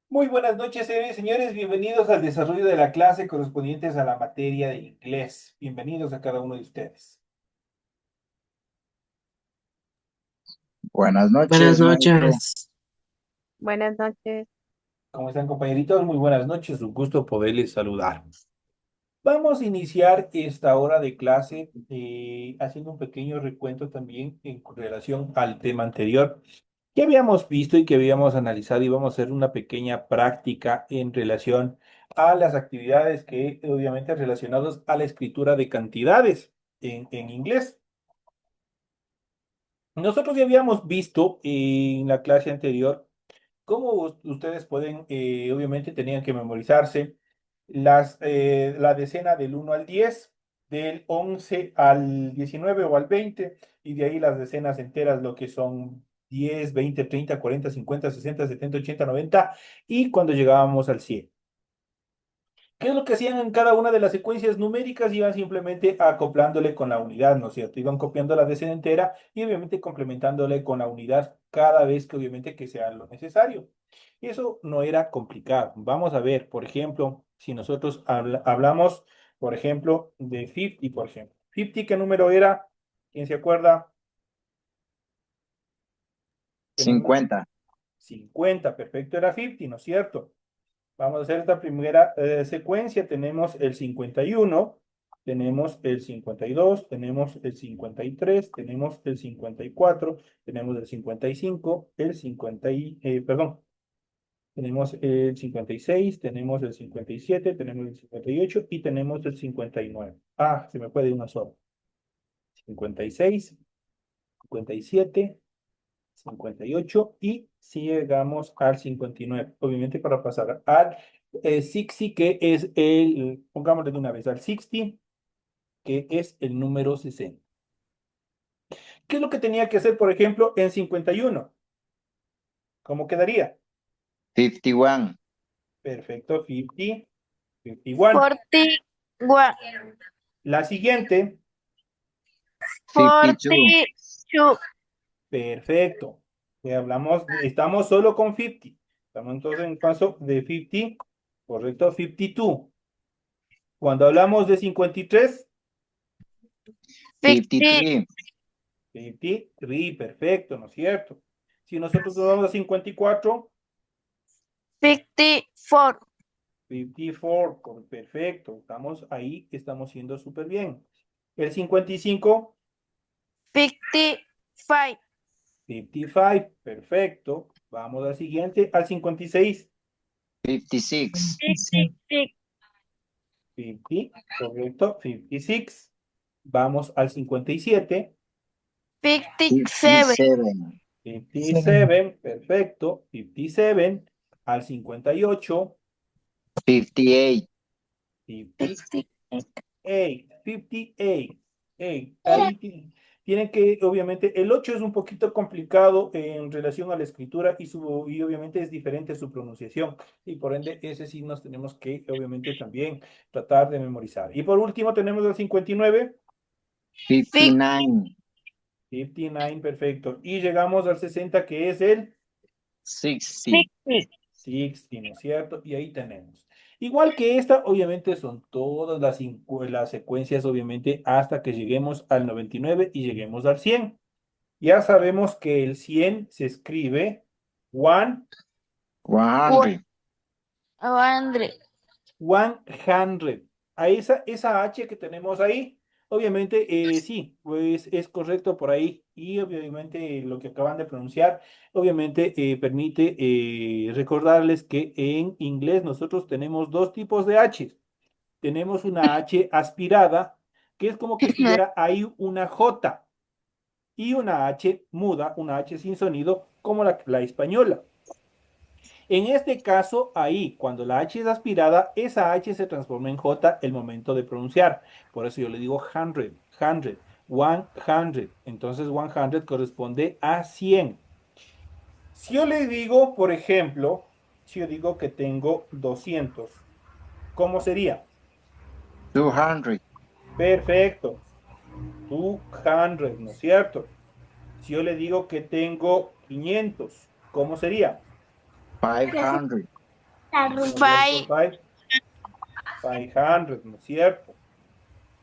Muy buenas noches, señores y señores. Bienvenidos al desarrollo de la clase correspondientes a la materia de inglés. Bienvenidos a cada uno de ustedes. Buenas Buenas noches, maestro. noches. Buenas noches. ¿Cómo están, compañeritos? Muy buenas noches. Un gusto poderles saludar. Vamos a iniciar esta hora de clase haciendo un pequeño recuento también en relación al tema anterior que habíamos visto y que habíamos analizado y vamos a hacer una pequeña práctica en relación a las actividades que obviamente relacionadas a la escritura de cantidades en inglés. Nosotros ya habíamos visto en la clase anterior cómo ustedes pueden, obviamente tenían que memorizarse la decena del 1 al 10, del 11 al 19 o al 20, y de ahí las decenas enteras, lo que son 10, 20, 30, 40, 50, 60, 70, 80, 90, y cuando llegábamos al 100. ¿Qué es lo que hacían en cada una de las secuencias numéricas? Iban simplemente acoplándole con la unidad, ¿no es cierto? Iban copiando la decena entera y obviamente complementándole con la unidad cada vez que obviamente que sea lo necesario. Y eso no era complicado. Vamos a ver, por ejemplo, si nosotros hablamos, por ejemplo, de 50, por ejemplo. 50, ¿qué número era? ¿Quién se acuerda? ¿Qué número? 50. 50, perfecto, era 50, ¿no es cierto? Vamos a hacer esta primera secuencia. Tenemos el 51, tenemos el 52, tenemos el 53, tenemos el 54, tenemos el 55, el 50 perdón, tenemos el 56, tenemos el 57, tenemos el 58 y tenemos el 59. Ah, se me puede una sola. 56, 57, 58 y si llegamos al 59, obviamente para pasar al 60, que es pongámosle de una vez, al 60, que es el número 60. ¿Qué es lo que tenía que hacer, por ejemplo, en 51? ¿Cómo quedaría? 51. Perfecto, 50, 51. 41. La siguiente, 52. 42. perfecto. Estamos solo con 50. Estamos entonces en caso de 50, correcto, 52. Cuando hablamos de 53, 50. 53. 53, perfecto, ¿no es cierto? Si nosotros nos vamos a 54, 54. 54, perfecto, estamos ahí, estamos siendo súper bien. El 55, 55. 55, perfecto. Vamos al siguiente, al 56, 56. 56. 50, correcto, 56. Vamos al 57, 57. 57. 57, perfecto, 57. Al 58, 58. 58, 58. Ahí tienen que, obviamente, el 8 es un poquito complicado en relación a la escritura y obviamente es diferente su pronunciación. Y por ende, ese sí nos tenemos que, obviamente, también tratar de memorizar. Y por último, tenemos el 59, 59. 59, perfecto. Y llegamos al 60, que es el 60. 60, ¿no es cierto? Y ahí tenemos. Igual que esta, obviamente son todas las secuencias, obviamente, hasta que lleguemos al 99 y lleguemos al 100. Ya sabemos que el 100 se escribe 100, 100. 100. A esa H que tenemos ahí, obviamente, sí, pues es correcto por ahí. Y obviamente lo que acaban de pronunciar, obviamente permite recordarles que en inglés nosotros tenemos dos tipos de H. Tenemos una H aspirada, que es como que estuviera ahí una J, y una H muda, una H sin sonido, como la española. En este caso, ahí, cuando la H es aspirada, esa H se transforma en J el momento de pronunciar. Por eso yo le digo 100, 100, 100. Entonces, 100 corresponde a 100. Si yo le digo, por ejemplo, si yo digo que tengo 200, ¿cómo sería? 200. Perfecto, 200, ¿no es cierto? Si yo le digo que tengo 500, ¿cómo sería? 500. Five. 500, ¿no es cierto?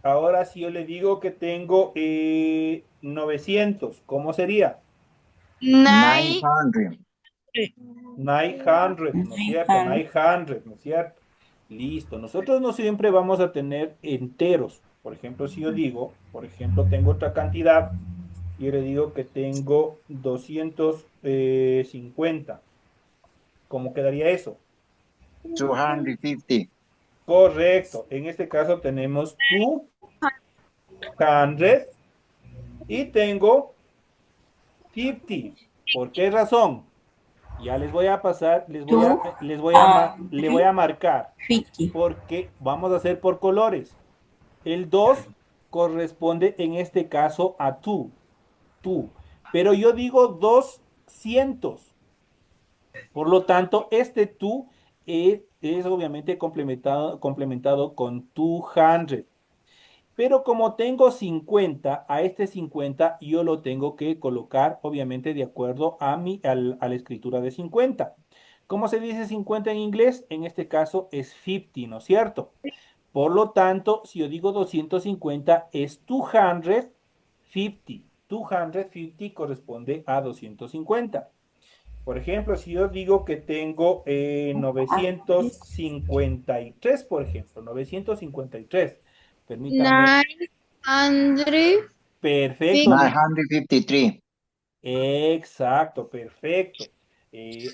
Ahora si yo le digo que tengo 900, ¿cómo sería? 9. 900. 900, ¿no es cierto? 900, ¿no es cierto? Listo. Nosotros no siempre vamos a tener enteros. Por ejemplo, si yo digo, por ejemplo, tengo otra cantidad, yo le digo que tengo 250. ¿Cómo quedaría eso? 250. Correcto. En este caso tenemos 200 y tengo 50. ¿Por qué razón? Ya les voy a pasar, Two le voy a hundred marcar, fifty. porque vamos a hacer por colores. El 2 corresponde en este caso a tú. Pero yo digo 200. Por lo tanto, este tú es obviamente complementado con 200. Pero como tengo 50, a este 50 yo lo tengo que colocar, obviamente, de acuerdo a la escritura de 50. ¿Cómo se dice 50 en inglés? En este caso es 50, ¿no es cierto? Por lo tanto, si yo digo 250 es 250. 250 corresponde a 250. Por ejemplo, si yo digo que tengo 953, por ejemplo, 953. Permítanme. 953. Perfecto. 953. Exacto, perfecto.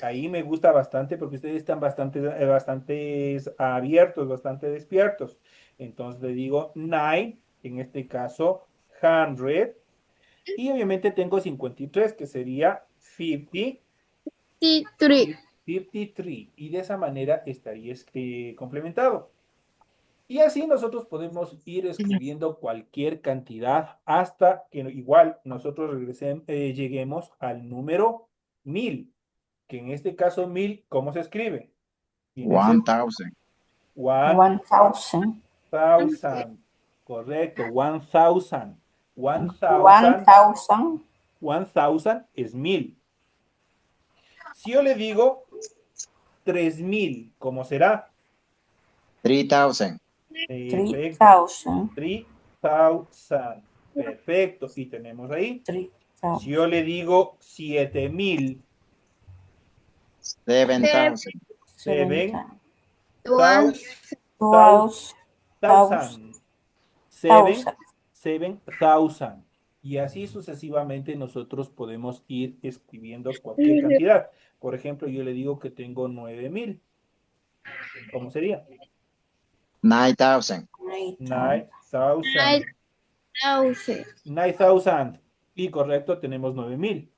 Ahí me gusta bastante porque ustedes están bastantes abiertos, bastante despiertos. Entonces le digo 9, en este caso 100, y obviamente tengo 53, que sería 50, 53, y de esa manera estaría complementado. Y así nosotros podemos ir escribiendo cualquier cantidad hasta que igual nosotros lleguemos al número 1000, que en este caso 1000, ¿cómo se escribe? Tiene 1000. 1,000. 1000, correcto, 1000. 1000, 1,000. 1000 es 1000. Si yo le digo 3000, ¿cómo será? 3000. Three Perfecto. thousand. 3000. Perfecto. Y tenemos ahí. Three Si thousand. yo le digo 7000, 7000. 7,000. 7000, 12,000. 7000. Y así sucesivamente nosotros podemos ir escribiendo cualquier cantidad. Por ejemplo, yo le digo que tengo 9000. ¿Cómo sería? 9000. 9000. 9000. Y correcto, tenemos 9000.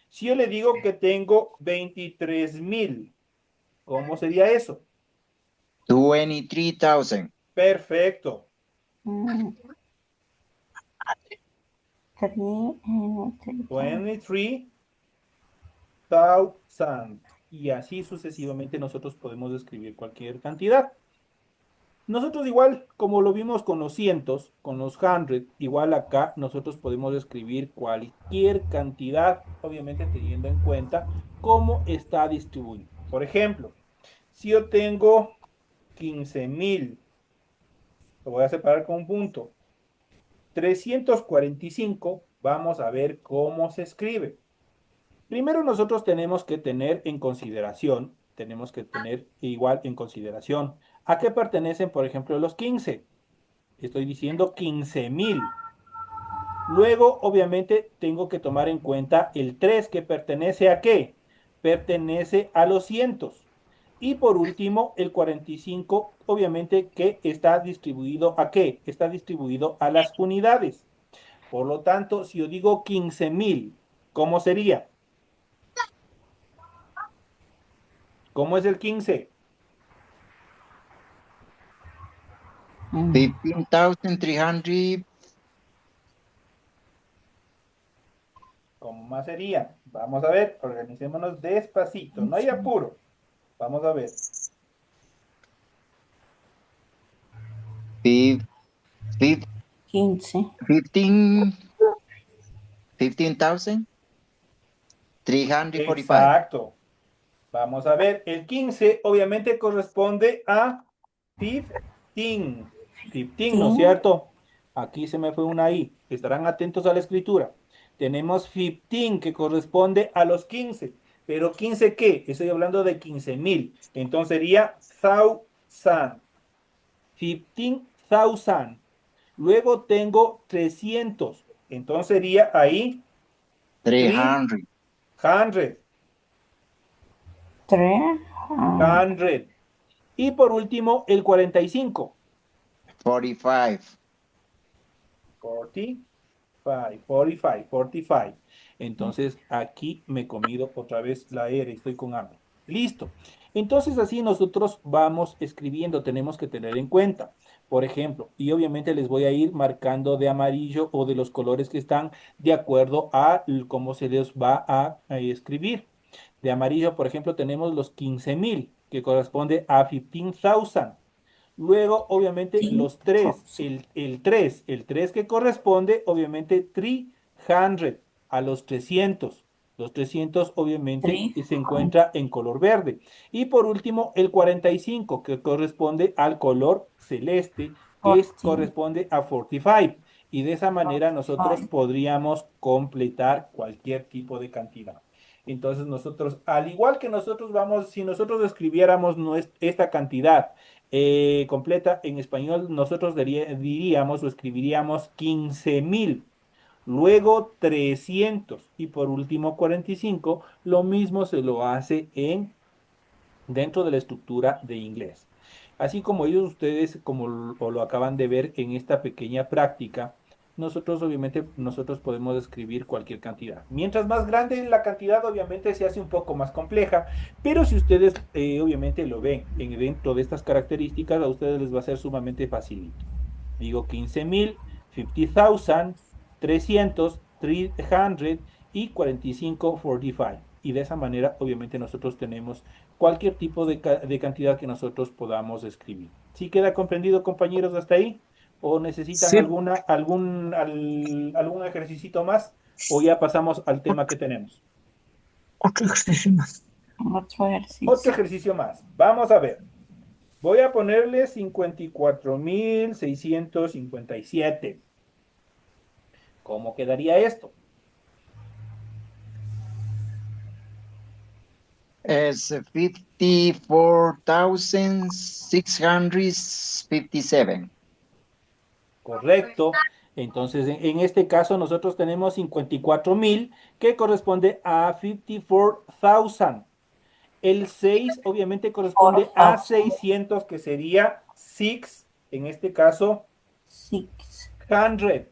Si yo le digo que tengo 23,000, ¿cómo sería eso? 23,000. Perfecto. 23,000. Y así sucesivamente nosotros podemos escribir cualquier cantidad. Nosotros igual, como lo vimos con los cientos, con los hundred, igual acá nosotros podemos escribir cualquier cantidad, obviamente teniendo en cuenta cómo está distribuido. Por ejemplo, si yo tengo 15,000, lo voy a separar con un punto. 345, vamos a ver cómo se escribe. Primero nosotros tenemos que tener en consideración, tenemos que tener igual en consideración a qué pertenecen, por ejemplo, los 15. Estoy diciendo 15,000. Luego, obviamente, tengo que tomar en cuenta el 3 que pertenece a qué. Pertenece a los cientos. Y por último, el 45, obviamente, que está distribuido a qué. Está distribuido a las unidades. Por lo tanto, si yo digo 15,000, ¿cómo sería? ¿Cómo es el 15? 15,300. ¿Cómo más sería? Vamos a ver, organicémonos despacito, no hay apuro. Vamos a ver. 15. 15,345. Exacto. Vamos a ver, el 15 obviamente corresponde a 15. 15, ¿no es cierto? Aquí se me fue una I. Estarán atentos a la escritura. Tenemos 15 que corresponde a los 15. ¿Pero 15 qué? Estoy hablando de 15,000. Entonces sería thousand. 15,000. Luego tengo 300. Entonces sería ahí 300. 300. 300. 100. Y por último, el 45. 45. 45, 45, 45. Entonces aquí me he comido otra vez la R, estoy con hambre. Listo. Entonces así nosotros vamos escribiendo, tenemos que tener en cuenta. Por ejemplo, y obviamente les voy a ir marcando de amarillo o de los colores que están de acuerdo a cómo se les va a escribir. De amarillo, por ejemplo, tenemos los 15,000, que corresponde a 15,000. Luego, obviamente, los 3, 3,000. el tres que corresponde, obviamente, 300, a los 300. Los 300, obviamente, se 300. encuentra en color verde. Y por último, el 45, que corresponde al color celeste, corresponde a 45. Y de esa manera nosotros 45. podríamos completar cualquier tipo de cantidad. Entonces nosotros, al igual que nosotros vamos, si nosotros escribiéramos esta cantidad, completa en español, nosotros diríamos o escribiríamos 15,000, luego 300 y por último 45. Lo mismo se lo hace dentro de la estructura de inglés. Así como ellos ustedes, como lo acaban de ver en esta pequeña práctica, nosotros obviamente nosotros podemos escribir cualquier cantidad. Mientras más grande la cantidad, obviamente se hace un poco más compleja, pero si ustedes obviamente lo ven dentro de estas características, a ustedes les va a ser sumamente facilito. Digo 15,000, 50,000, 300, 300 y 45, 45. Y de esa manera, obviamente, nosotros tenemos cualquier tipo de cantidad que nosotros podamos escribir. ¿Sí queda comprendido, compañeros, hasta ahí? ¿O necesitan Sí, algún ejercicio más? ¿O ya pasamos al tema que tenemos? otro ejercicio más. Otro Otro ejercicio. ejercicio más. Vamos a ver. Voy a ponerle 54,657. ¿Cómo quedaría esto? Es 54,657. Correcto. Entonces, en este caso, nosotros tenemos 54,000 que corresponde a 54,000. El 6 obviamente corresponde a 4,000. 600, que sería 6, en este caso, 6. 100.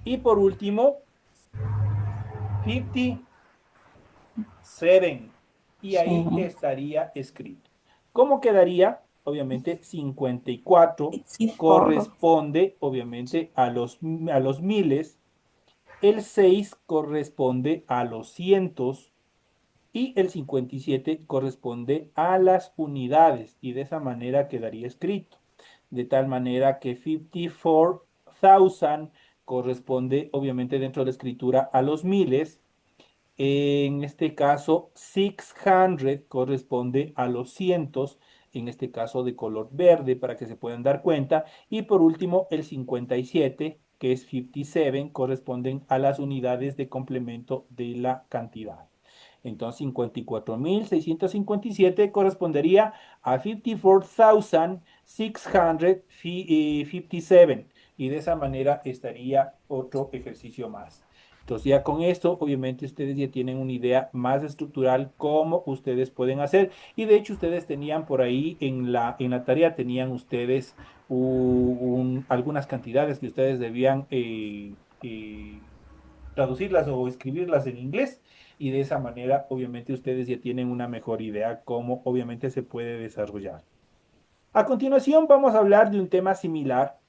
Y por último, 57. Y ahí 7. estaría escrito. ¿Cómo quedaría? Obviamente 54 54. corresponde obviamente a los miles, el 6 corresponde a los cientos y el 57 corresponde a las unidades y de esa manera quedaría escrito. De tal manera que 54,000 corresponde obviamente dentro de la escritura a los miles. En este caso, 600 corresponde a los cientos, en este caso de color verde, para que se puedan dar cuenta. Y por último, el 57, que es 57, corresponden a las unidades de complemento de la cantidad. Entonces, 54,657 correspondería a 54,657. Y de esa manera estaría otro ejercicio más. Entonces ya con esto, obviamente ustedes ya tienen una idea más estructural cómo ustedes pueden hacer. Y de hecho ustedes tenían por ahí en la tarea, tenían ustedes algunas cantidades que ustedes debían traducirlas o escribirlas en inglés. Y de esa manera, obviamente ustedes ya tienen una mejor idea cómo obviamente se puede desarrollar. A continuación vamos a hablar de un tema similar,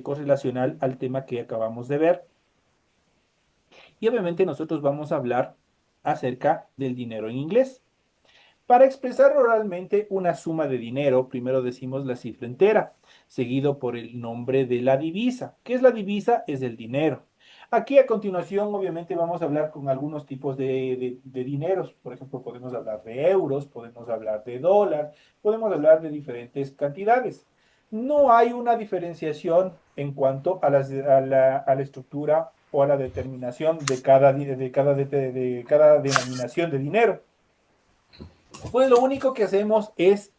correlacional al tema que acabamos de ver. Y obviamente nosotros vamos a hablar acerca del dinero en inglés. Para expresar oralmente una suma de dinero, primero decimos la cifra entera, seguido por el nombre de la divisa. ¿Qué es la divisa? Es el dinero. Aquí a continuación, obviamente, vamos a hablar con algunos tipos de dineros. Por ejemplo, podemos hablar de euros, podemos hablar de dólar, podemos hablar de diferentes cantidades. No hay una diferenciación en cuanto a, a la estructura o a la determinación de cada, de cada denominación de dinero. Pues lo único que hacemos es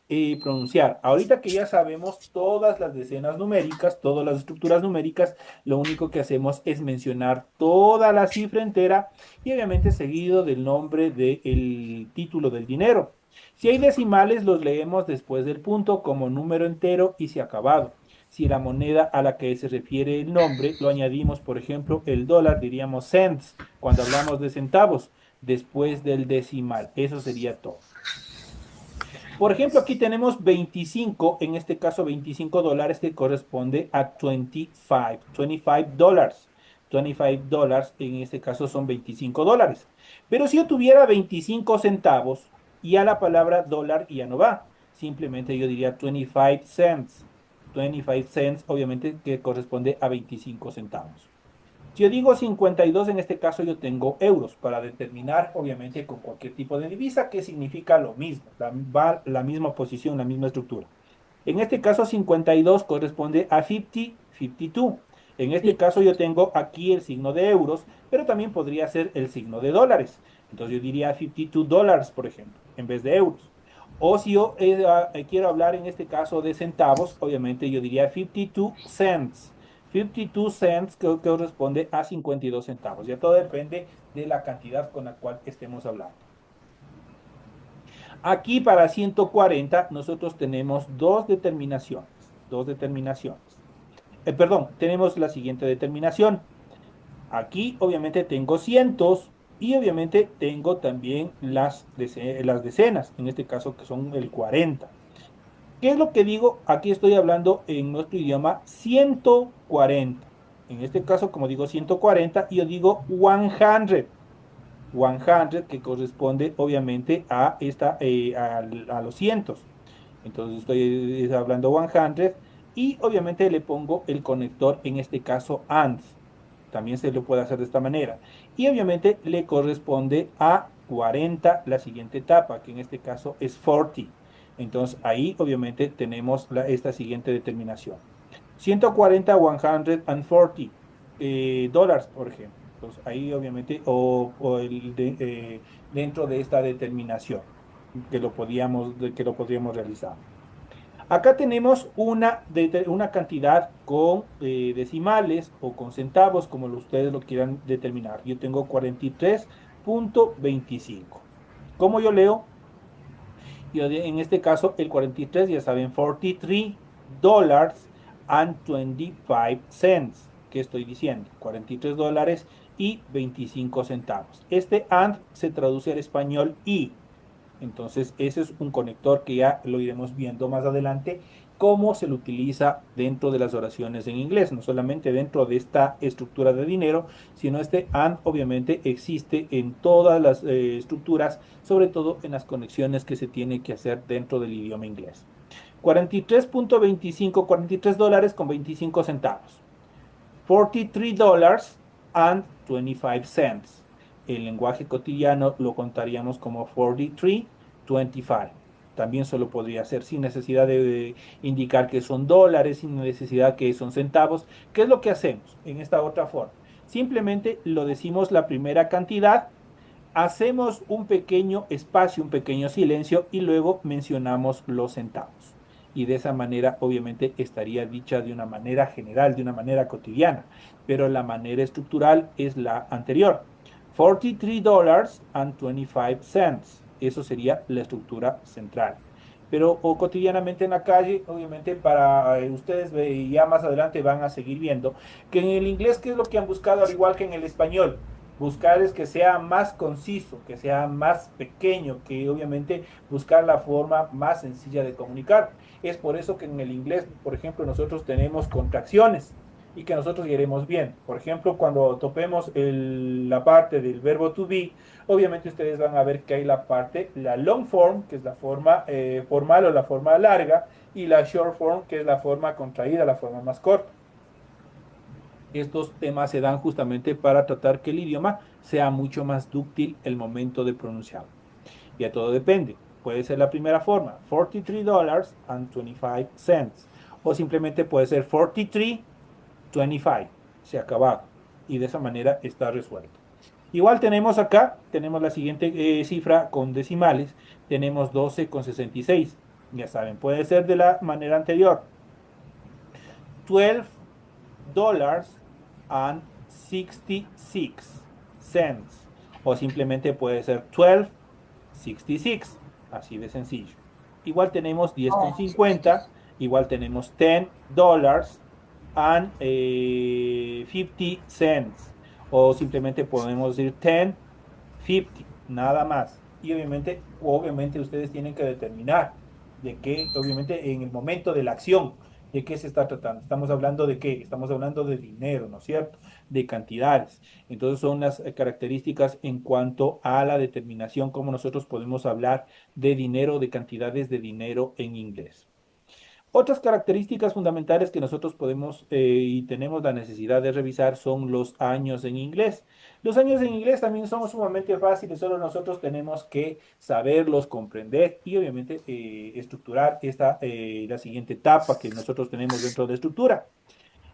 pronunciar. Ahorita que ya sabemos todas las decenas numéricas, todas las estructuras numéricas, lo único que hacemos es mencionar toda la cifra entera y obviamente seguido del nombre del título del dinero. Si hay decimales, los leemos después del punto como número entero y se ha acabado. Si la moneda a la que se refiere el nombre lo añadimos, por ejemplo, el dólar, diríamos cents, cuando hablamos de centavos, después del decimal. Eso sería todo. Por ejemplo, aquí tenemos 25, en este caso $25, que corresponde a 25 dólares. $25 en este caso son $25. Pero si yo tuviera 25 centavos, ya la palabra dólar ya no va. Simplemente yo diría 25 cents. 25 cents, obviamente, que corresponde a 25 centavos. Si yo digo 52, en este caso yo tengo euros para determinar, obviamente, con cualquier tipo de divisa, que significa lo mismo, va la misma posición, la misma estructura. En este caso, 52 corresponde a 50, 52. En este Sí. caso, yo tengo aquí el signo de euros, pero también podría ser el signo de dólares. Entonces, yo diría 52 dólares, por ejemplo, en vez de euros. O si yo quiero hablar en este caso de centavos, obviamente yo diría 52 cents. 52 cents que corresponde a 52 centavos. Ya todo depende de la cantidad con la cual estemos hablando. Aquí para 140 nosotros tenemos dos determinaciones. Dos determinaciones. Perdón, tenemos la siguiente determinación. Aquí obviamente tengo cientos y obviamente tengo también las decenas, en este caso que son el 40. ¿Qué es lo que digo? Aquí estoy hablando en nuestro idioma 140. En este caso, como digo 140, yo digo 100. 100 que corresponde obviamente a, a los cientos. Entonces estoy hablando 100 y obviamente le pongo el conector, en este caso AND. También se lo puede hacer de esta manera. Y obviamente le corresponde a 40 la siguiente etapa, que en este caso es 40. Entonces ahí obviamente tenemos esta siguiente determinación. 140, 140 dólares, por ejemplo. Entonces, ahí obviamente, dentro de esta determinación que lo podríamos realizar. Acá tenemos una cantidad con decimales o con centavos, como ustedes lo quieran determinar. Yo tengo 43.25. ¿Cómo yo leo? En este caso, el 43, ya saben, $43 and 25 cents. ¿Qué estoy diciendo? $43 y 25 centavos. Este and se traduce al español y. Entonces, ese es un conector que ya lo iremos viendo más adelante, cómo se lo utiliza dentro de las oraciones en inglés, no solamente dentro de esta estructura de dinero, sino este and obviamente existe en todas las estructuras, sobre todo en las conexiones que se tiene que hacer dentro del idioma inglés. 43.25, $43 con 25 centavos. $43 and 25 cents. El lenguaje cotidiano lo contaríamos como 43.25. También solo podría ser sin necesidad de indicar que son dólares, sin necesidad que son centavos. ¿Qué es lo que hacemos en esta otra forma? Simplemente lo decimos la primera cantidad, hacemos un pequeño espacio, un pequeño silencio y luego mencionamos los centavos. Y de esa manera, obviamente, estaría dicha de una manera general, de una manera cotidiana, pero la manera estructural es la anterior. $43 and 25 cents. Eso sería la estructura central. Pero o cotidianamente en la calle, obviamente para ustedes ya más adelante van a seguir viendo que en el inglés, ¿qué es lo que han buscado al igual que en el español? Buscar es que sea más conciso, que sea más pequeño, que obviamente buscar la forma más sencilla de comunicar. Es por eso que en el inglés, por ejemplo, nosotros tenemos contracciones y que nosotros iremos bien. Por ejemplo, cuando topemos la parte del verbo to be, obviamente ustedes van a ver que hay la parte, la long form, que es la forma formal o la forma larga, y la short form, que es la forma contraída, la forma más corta. Estos temas se dan justamente para tratar que el idioma sea mucho más dúctil el momento de pronunciarlo. Ya todo depende. Puede ser la primera forma, $43.25. O simplemente puede ser 43.25. Se acaba. Y de esa manera está resuelto. Igual tenemos acá, tenemos la siguiente cifra con decimales. Tenemos 12,66. Ya saben, puede ser de la manera anterior. $12.66. O simplemente puede ser 12.66. Así de sencillo. Igual tenemos 10,50. Igual tenemos $10.50. O simplemente podemos decir 10.50. Nada más. Y obviamente ustedes tienen que determinar de qué, obviamente en el momento de la acción, de qué se está tratando. Estamos hablando de qué, estamos hablando de dinero, ¿no es cierto? De cantidades. Entonces son las características en cuanto a la determinación, cómo nosotros podemos hablar de dinero, de cantidades de dinero en inglés. Otras características fundamentales que nosotros podemos y tenemos la necesidad de revisar son los años en inglés. Los años en inglés también son sumamente fáciles, solo nosotros tenemos que saberlos, comprender y obviamente estructurar la siguiente etapa que nosotros tenemos dentro de estructura.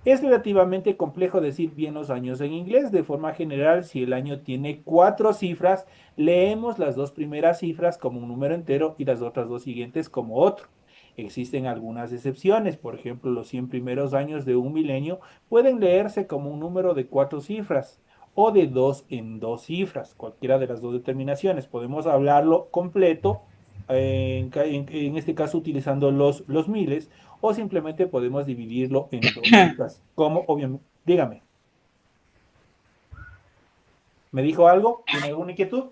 Es relativamente complejo decir bien los años en inglés. De forma general, si el año tiene cuatro cifras, leemos las dos primeras cifras como un número entero y las otras dos siguientes como otro. Existen algunas excepciones, por ejemplo, los 100 primeros años de un milenio pueden leerse como un número de cuatro cifras o de dos en dos cifras, cualquiera de las dos determinaciones. Podemos hablarlo completo, en este caso utilizando los miles, o simplemente podemos dividirlo en dos cifras. Como obviamente, dígame, ¿me dijo algo? ¿Tiene alguna inquietud?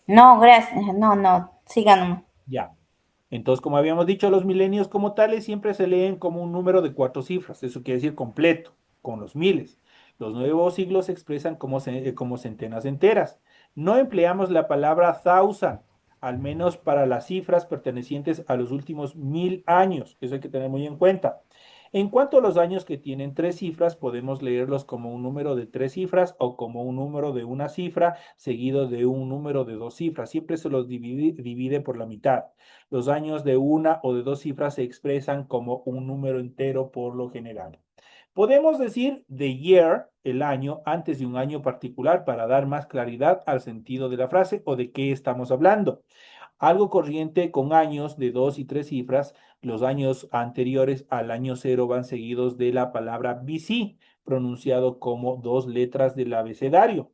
No, gracias. No, no. Sigan. Ya. Entonces, como habíamos dicho, los milenios como tales siempre se leen como un número de cuatro cifras. Eso quiere decir completo, con los miles. Los nuevos siglos se expresan como centenas enteras. No empleamos la palabra thousand, al menos para las cifras pertenecientes a los últimos 1.000 años. Eso hay que tener muy en cuenta. En cuanto a los años que tienen tres cifras, podemos leerlos como un número de tres cifras o como un número de una cifra seguido de un número de dos cifras. Siempre se los divide por la mitad. Los años de una o de dos cifras se expresan como un número entero por lo general. Podemos decir the year, el año, antes de un año particular para dar más claridad al sentido de la frase o de qué estamos hablando. Algo corriente con años de dos y tres cifras, los años anteriores al año cero van seguidos de la palabra BC, pronunciado como dos letras del abecedario.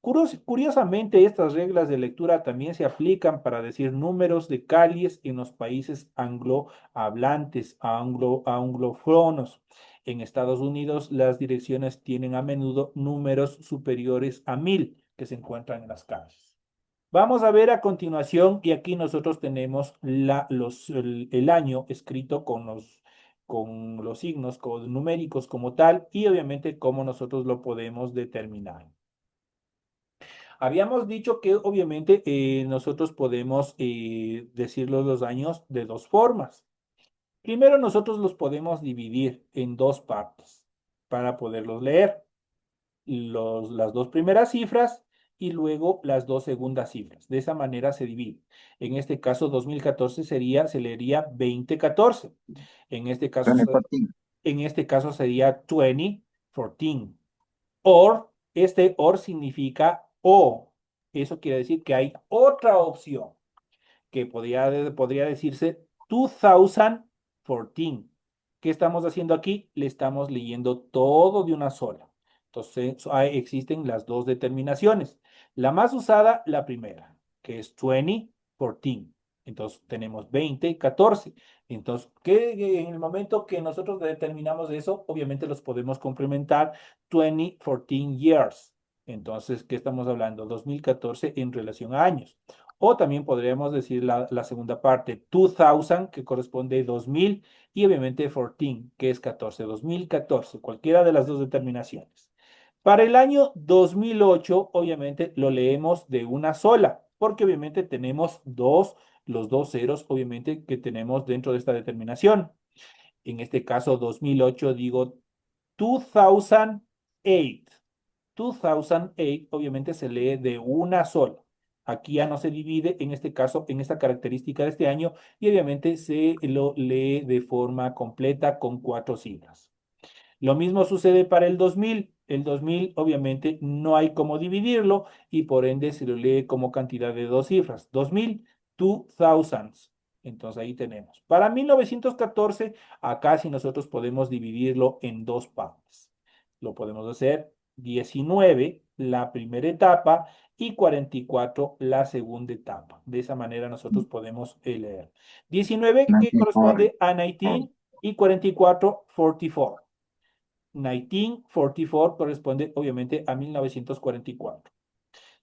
Curiosamente, estas reglas de lectura también se aplican para decir números de calles en los países anglohablantes, anglófonos. En Estados Unidos, las direcciones tienen a menudo números superiores a 1.000 que se encuentran en las calles. Vamos a ver a continuación, y aquí nosotros tenemos el año escrito con los signos numéricos como tal, y obviamente cómo nosotros lo podemos determinar. Habíamos dicho que obviamente nosotros podemos decirlos los años de dos formas. Primero, nosotros los podemos dividir en dos partes para poderlos leer. Las dos primeras cifras y luego las dos segundas cifras. De esa manera se divide. En este caso, 2014 se leería 2014. En este caso, 2014. en este caso sería 2014. Or, or significa o. Eso quiere decir que hay otra opción que podría decirse 2014. ¿Qué estamos haciendo aquí? Le estamos leyendo todo de una sola. Entonces, existen las dos determinaciones. La más usada, la primera, que es 2014. Entonces, tenemos 2014. Entonces, en el momento que nosotros determinamos eso, obviamente los podemos complementar 2014 years. Entonces, ¿qué estamos hablando? 2014 en relación a años. O también podríamos decir la segunda parte, 2000, que corresponde a 2000, y obviamente 14, que es 14, 2014, cualquiera de las dos determinaciones. Para el año 2008, obviamente lo leemos de una sola, porque obviamente tenemos los dos ceros, obviamente, que tenemos dentro de esta determinación. En este caso, 2008, digo 2008. 2008 obviamente se lee de una sola. Aquí ya no se divide, en este caso, en esta característica de este año, y obviamente se lo lee de forma completa con 4 cifras. Lo mismo sucede para el 2000. El 2000 obviamente no hay cómo dividirlo y por ende se lo lee como cantidad de 2 cifras. 2000, 2000s. Entonces ahí tenemos. Para 1914, acá sí nosotros podemos dividirlo en dos partes. Lo podemos hacer 19, la primera etapa, y 44, la segunda etapa. De esa manera nosotros podemos leer. 19 que 94. corresponde a 19 y 44, 44. 1944 corresponde obviamente a 1944.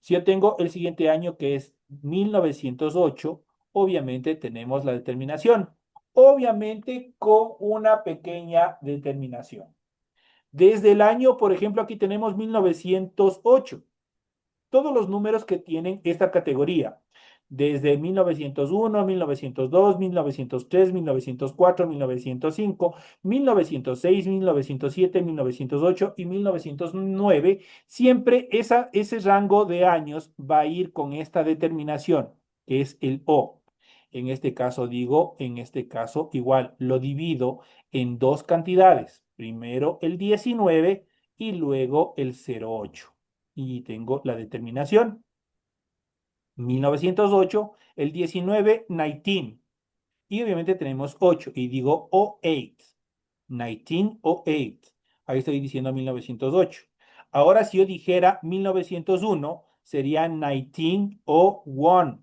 Si yo tengo el siguiente año que es 1908, obviamente tenemos la determinación. Obviamente con una pequeña determinación. Desde el año, por ejemplo, aquí tenemos 1908. Todos los números que tienen esta categoría, desde 1901, 1902, 1903, 1904, 1905, 1906, 1907, 1908 y 1909, siempre ese rango de años va a ir con esta determinación, que es el O. En este caso digo, en este caso igual lo divido en dos cantidades. Primero el 19 y luego el 08 y tengo la determinación. 1908, el 19, 19. Y obviamente tenemos 8 y digo O8. 1908. Ahí estoy diciendo 1908. Ahora si yo dijera 1901, sería 1901.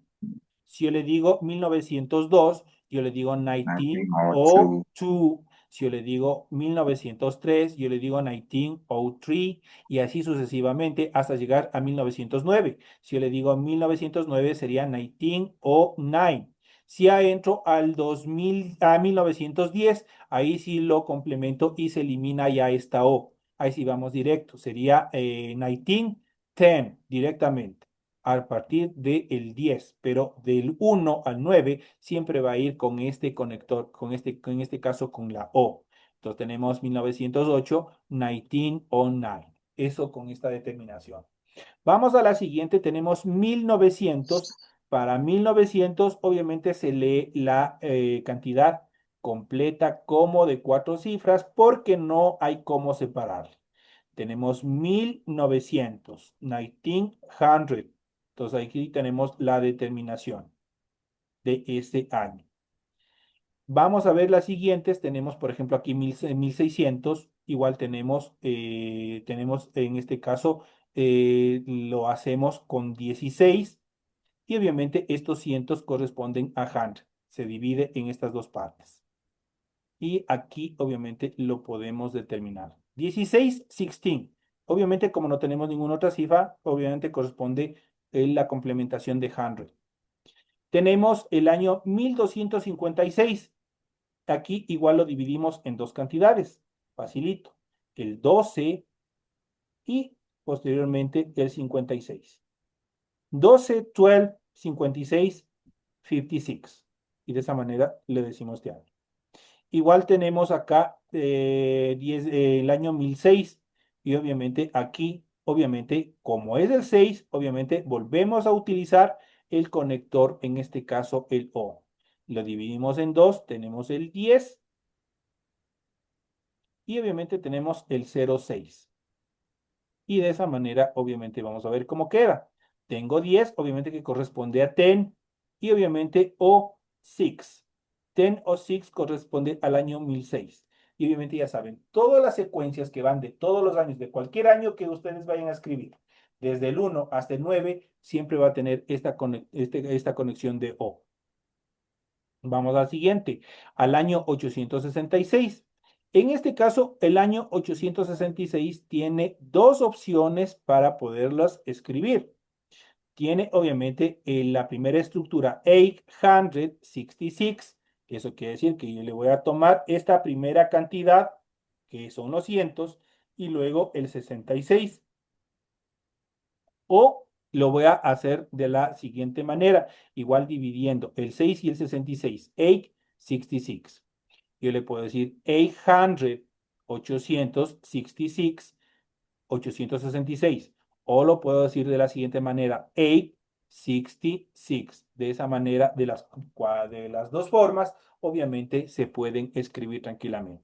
Si yo le digo 1902, yo le digo 1902. 1902. Si yo le digo 1903, yo le digo 1903 y así sucesivamente hasta llegar a 1909. Si yo le digo 1909 sería 1909. Si ya entro al 2000, a 1910, ahí sí lo complemento y se elimina ya esta O. Ahí sí vamos directo. Sería 1910 directamente a partir del 10, pero del 1 al 9 siempre va a ir con este conector, en este caso con la O. Entonces tenemos 1908, 1909. Eso con esta determinación. Vamos a la siguiente, tenemos 1900. Para 1900 obviamente se lee la cantidad completa como de 4 cifras porque no hay cómo separar. Tenemos 1900, 1900. Entonces aquí tenemos la determinación de ese año. Vamos a ver las siguientes. Tenemos, por ejemplo, aquí 1600. Igual tenemos en este caso, lo hacemos con 16. Y obviamente estos cientos corresponden a 100. Se divide en estas dos partes. Y aquí obviamente lo podemos determinar. 16, 16. Obviamente como no tenemos ninguna otra cifra, obviamente corresponde la complementación de 100. Tenemos el año 1256. Aquí igual lo dividimos en dos cantidades. Facilito. El 12 y posteriormente el 56. 12, 12, 56, 56. Y de esa manera le decimos de año. Igual tenemos acá el año 1006 y obviamente aquí, obviamente, como es el 6, obviamente volvemos a utilizar el conector, en este caso el O. Lo dividimos en dos, tenemos el 10 y obviamente tenemos el 06. Y de esa manera, obviamente, vamos a ver cómo queda. Tengo 10, obviamente que corresponde a 10 y obviamente O6. 10 o 6 corresponde al año 1006. Y obviamente ya saben, todas las secuencias que van de todos los años, de cualquier año que ustedes vayan a escribir, desde el 1 hasta el 9, siempre va a tener esta conexión de O. Vamos al siguiente, al año 866. En este caso, el año 866 tiene dos opciones para poderlas escribir. Tiene obviamente la primera estructura 866, que eso quiere decir que yo le voy a tomar esta primera cantidad, que son los cientos, y luego el 66. O lo voy a hacer de la siguiente manera, igual dividiendo el 6 y el 66, 866. Yo le puedo decir 800 866, 866. O lo puedo decir de la siguiente manera, 866. De esa manera, de las dos formas, obviamente se pueden escribir tranquilamente.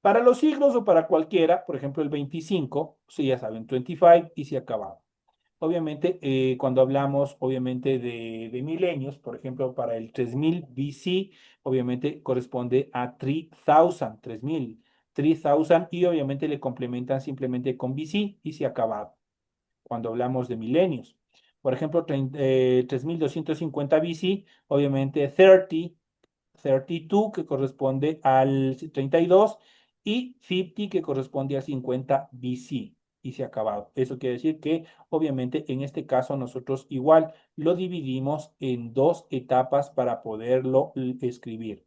Para los siglos o para cualquiera, por ejemplo, el 25, sí, ya saben, 25 y se acaba. Obviamente, cuando hablamos, obviamente, de milenios, por ejemplo, para el 3000 BC, obviamente corresponde a 3000, 3000, 3000, y obviamente le complementan simplemente con BC y se acaba. Cuando hablamos de milenios. Por ejemplo, 3250 BC, obviamente 32, que corresponde al 32, y 50, que corresponde al 50 BC, y se ha acabado. Eso quiere decir que, obviamente, en este caso nosotros igual lo dividimos en dos etapas para poderlo escribir.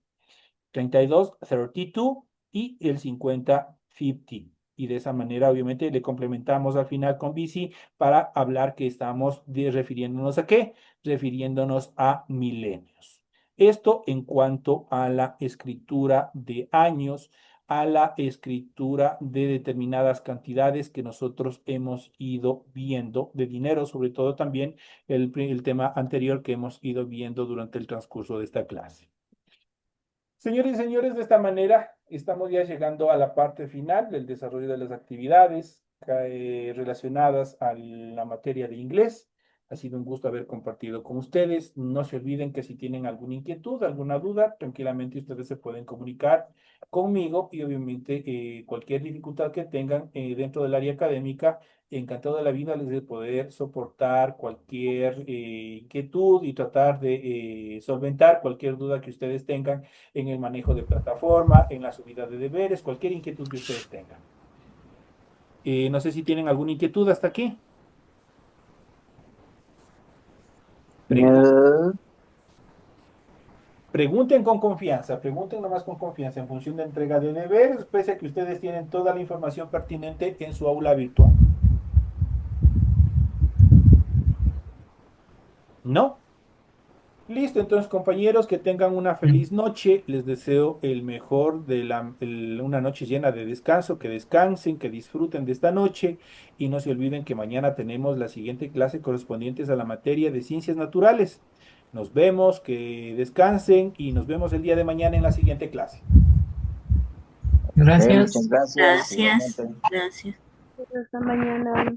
32, 32, y el 50, 50. Y de esa manera, obviamente, le complementamos al final con BC para hablar que estamos refiriéndonos a qué, refiriéndonos a milenios. Esto en cuanto a la escritura de años, a la escritura de determinadas cantidades que nosotros hemos ido viendo, de dinero, sobre todo también el tema anterior que hemos ido viendo durante el transcurso de esta clase. Señores y señores, de esta manera estamos ya llegando a la parte final del desarrollo de las actividades relacionadas a la materia de inglés. Ha sido un gusto haber compartido con ustedes. No se olviden que si tienen alguna inquietud, alguna duda, tranquilamente ustedes se pueden comunicar conmigo, y obviamente cualquier dificultad que tengan dentro del área académica, encantado de la vida les de poder soportar cualquier inquietud y tratar de solventar cualquier duda que ustedes tengan en el manejo de plataforma, en la subida de deberes, cualquier inquietud que ustedes tengan. No sé si tienen alguna inquietud hasta aquí. No. Pregunten con confianza, pregunten nomás con confianza en función de entrega de deberes, pese a que ustedes tienen toda la información pertinente en su aula virtual. ¿No? Listo, entonces compañeros, que tengan una feliz noche. Les deseo el mejor una noche llena de descanso, que descansen, que disfruten de esta noche, y no se olviden que mañana tenemos la siguiente clase correspondientes a la materia de ciencias naturales. Nos vemos, que descansen, y nos vemos el día de mañana en la siguiente clase. Muchas Gracias. gracias. Gracias. Igualmente. Gracias. Hasta mañana.